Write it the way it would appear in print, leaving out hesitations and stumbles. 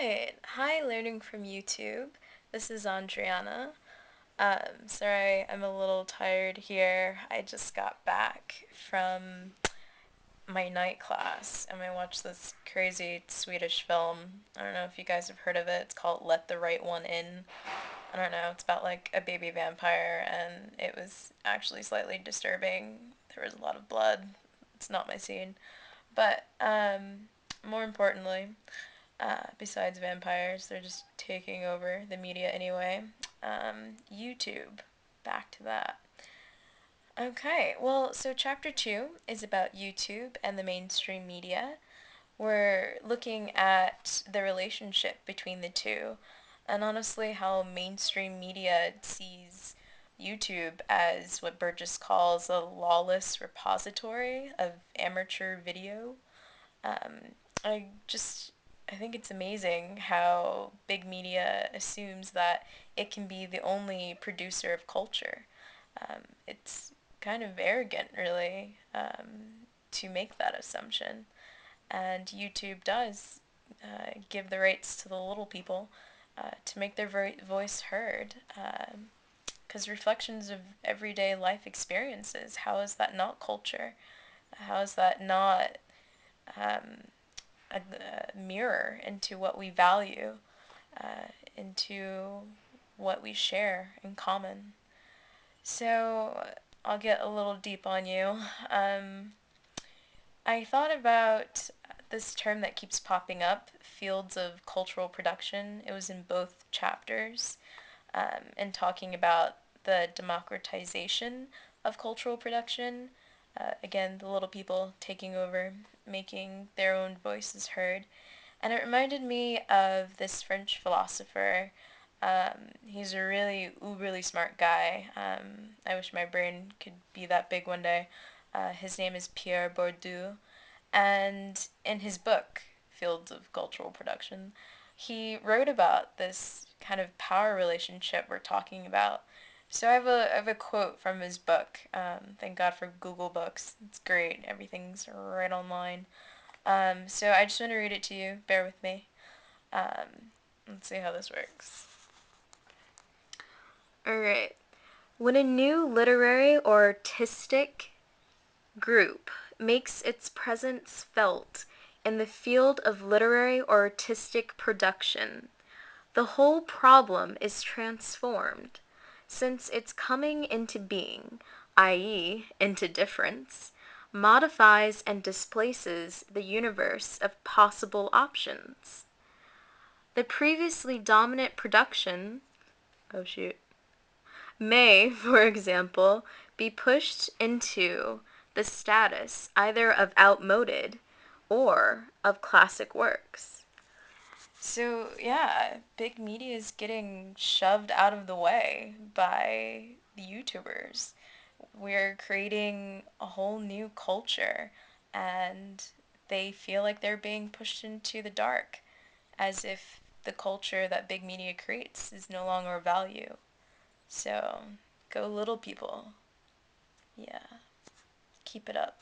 Alright, hi learning from YouTube. This is Andriana. Sorry, I'm a little tired here. I just got back from my night class and I watched this crazy Swedish film. I don't know if you guys have heard of it. It's called Let the Right One In. I don't know, it's about like a baby vampire and it was actually slightly disturbing. There was a lot of blood. It's not my scene. But more importantly, besides vampires, they're just taking over the media anyway. YouTube. Back to that. Okay, well, so chapter 2 is about YouTube and the mainstream media. We're looking at the relationship between the two, and honestly, how mainstream media sees YouTube as what Burgess calls a lawless repository of amateur video. Um, I just I think it's amazing how big media assumes that it can be the only producer of culture. It's kind of arrogant, really, to make that assumption. And YouTube does give the rights to the little people to make their voice heard. Because reflections of everyday life experiences, how is that not culture? How is that not um, a mirror into what we value, into what we share in common? So I'll get a little deep on you. Um, I thought about this term that keeps popping up, fields of cultural production. It was in both chapters, and talking about the democratization of cultural production. Again, the little people taking over, making their own voices heard. And it reminded me of this French philosopher. He's a really uberly smart guy. I wish my brain could be that big one day. His name is Pierre Bourdieu. And in his book, Fields of Cultural Production, he wrote about this kind of power relationship we're talking about. So I have a quote from his book. Thank God for Google Books. It's great. Everything's right online. So I just want to read it to you. Bear with me. Let's see how this works. Alright. When a new literary or artistic group makes its presence felt in the field of literary or artistic production, the whole problem is transformed, since its coming into being, i.e., into difference, modifies and displaces the universe of possible options. The previously dominant production, oh shoot, may, for example, be pushed into the status either of outmoded or of classic works. So, yeah, big media is getting shoved out of the way by the YouTubers. We're creating a whole new culture, and they feel like they're being pushed into the dark, as if the culture that big media creates is no longer of value. So, go little people. Yeah, keep it up.